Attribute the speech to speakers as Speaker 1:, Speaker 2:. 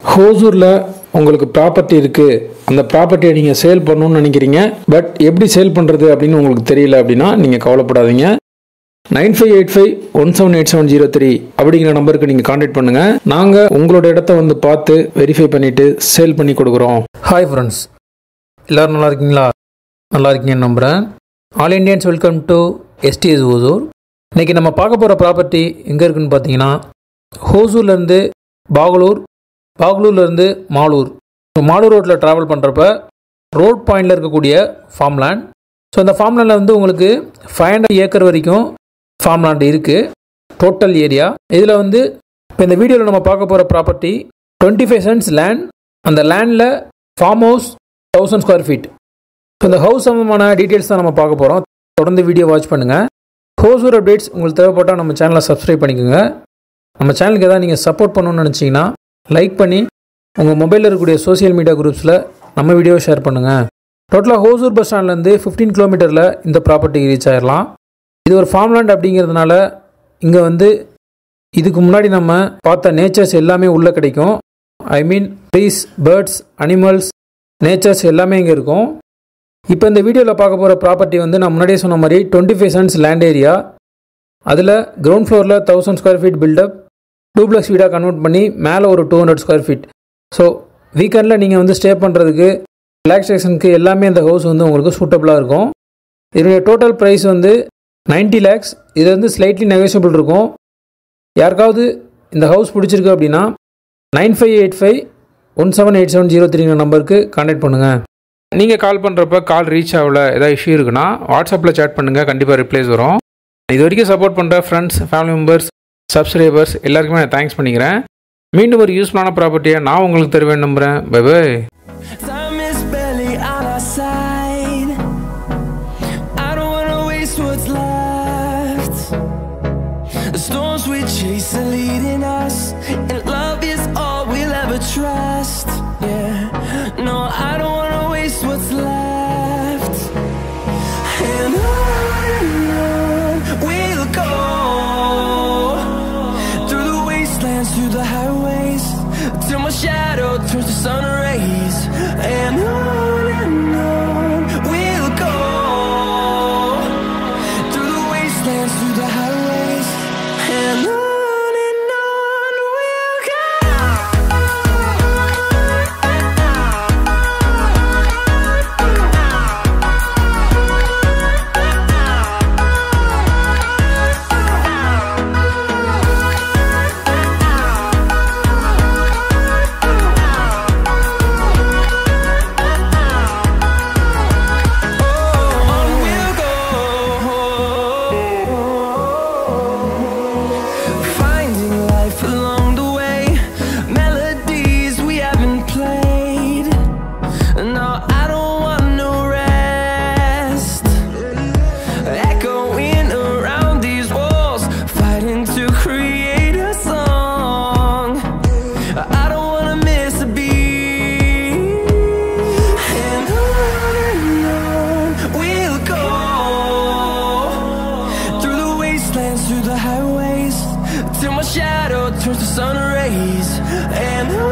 Speaker 1: ஹோசூரில் உங்களுக்கு ப்ராப்பர்ட்டி இருக்குது, அந்த ப்ராப்பர்ட்டியை நீங்கள் சேல் பண்ணணும்னு நினைக்கிறீங்க, பட் எப்படி சேல் பண்ணுறது அப்படின்னு உங்களுக்கு தெரியல அப்படின்னா நீங்கள் கவலைப்படாதீங்க. 9585178703 அப்படிங்கிற நம்பருக்கு நீங்கள் கான்டாக்ட் பண்ணுங்கள். நாங்கள் உங்களோட இடத்த வந்து பார்த்து வெரிஃபை பண்ணிவிட்டு சேல் பண்ணி கொடுக்குறோம். ஹாய் ஃப்ரெண்ட்ஸ், எல்லோரும் நல்லா இருக்கீங்களா? நல்லா இருக்கீங்கன்னு நம்புகிறேன். All Indians welcome to STS Hosur. இன்றைக்கி நம்ம பார்க்க போகிற ப்ராப்பர்ட்டி எங்கே இருக்குதுன்னு பார்த்தீங்கன்னா, ஹோசூர்லேருந்து பாகலூர், பாகலூர்லேருந்து மாலூர். மாலூர் ரோட்டில் ட்ராவல் பண்ணுறப்ப ரோட் பாயிண்டில் இருக்கக்கூடிய ஃபார்ம் லேண்ட். ஸோ இந்த ஃபார்ம் லேண்டில் வந்து உங்களுக்கு 500 ஏக்கர் வரைக்கும் ஃபார்ம் லேண்ட் இருக்குது, டோட்டல் ஏரியா. இதில் வந்து இப்போ இந்த வீடியோவில் நம்ம பார்க்க போகிற ப்ராப்பர்ட்டி 25 சென்ட்ஸ் லேண்ட். அந்த லேண்டில் farm house 1000 square feet. So இந்த ஹவுஸ் சம்பந்தமான டீட்டெயில்ஸ் தான் நம்ம பார்க்க போகிறோம். தொடர்ந்து வீடியோ வாட்ச் பண்ணுங்கள். ஹோசூர் அப்டேட்ஸ் உங்களுக்கு தேவைப்பட்டால் நம்ம சேனலை சப்ஸ்கிரைப் பண்ணிக்கோங்க. நம்ம சேனலுக்கு எதாவது நீங்கள் சப்போர்ட் பண்ணணும்னு நினச்சிங்கன்னா லைக் பண்ணி உங்கள் மொபைலில் இருக்கக்கூடிய சோசியல் மீடியா குரூப்ஸில் நம்ம வீடியோ ஷேர் பண்ணுங்கள். டோட்டலாக ஹோசூர் பஸ் ஸ்டாண்ட்லேருந்து 15 கிலோமீட்டரில் இந்த ப்ராப்பர்ட்டிக்கு ரீச் ஆகிடலாம். இது ஒரு ஃபார்ம் லேண்ட் அப்படிங்கிறதுனால இங்கே வந்து இதுக்கு முன்னாடி நம்ம பார்த்த நேச்சர்ஸ் எல்லாமே உள்ளே கிடைக்கும். ஐ மீன் ட்ரீஸ், பேர்ட்ஸ், அனிமல்ஸ், நேச்சர்ஸ் எல்லாமே இங்கே இருக்கும். இப்போ இந்த வீடியோவில் பார்க்க போகிற ப்ராப்பர்ட்டி வந்து நான் முன்னாடியே சொன்ன மாதிரி 25 சென்ட்ஸ் லேண்ட் ஏரியா. அதில் கிரவுண்ட் ஃப்ளோரில் 1000 ஸ்கொயர் ஃபீட் பில்டப், டூப்ளெக்ஸ் வீடாக கன்வெர்ட் பண்ணி மேலே ஒரு 200 ஸ்கொயர் ஃபீட். ஸோ வீக்கெண்டில் நீங்கள் வந்து ஸ்டே பண்ணுறதுக்கு, ரிலாக்ஸேஷனுக்கு எல்லாமே இந்த ஹவுஸ் வந்து உங்களுக்கு சூட்டபுளாக இருக்கும். இதனுடைய டோட்டல் ப்ரைஸ் வந்து 90 lakhs. இது வந்து ஸ்லைட்லி நெகோஷியபிள் இருக்கும். யாருக்காவது இந்த ஹவுஸ் பிடிச்சிருக்கு அப்படின்னா 9585178703 நம்பருக்கு கான்டாக்ட் பண்ணுங்கள். நீங்கள் கால் பண்ணுறப்ப கால் ரீச் ஆகல, ஏதாவது இஷ்யூ இருக்குன்னா வாட்ஸ்அப்பில் சேட் பண்ணுங்கள், கண்டிப்பாக ரிப்ளைஸ் வரும். இது வரைக்கும் சப்போர்ட் பண்ணுற ஃப்ரெண்ட்ஸ், ஃபேமிலி மெம்பர்ஸ், சப்ஸ்கிரைபர்ஸ் எல்லாருக்குமே நான் தேங்க்ஸ் பண்ணிக்கிறேன். மீண்டும் ஒரு யூஸ்ஃபுல்லான ப்ராப்பர்ட்டியை நான் உங்களுக்கு தருவேன் நம்புகிறேன். Bye bye.
Speaker 2: Through the highways till my shadow turns to sun rays, and on we'll go through the wastelands, through the highways, and on we'll go. Through the highways till my shadow turns to sun rays, and on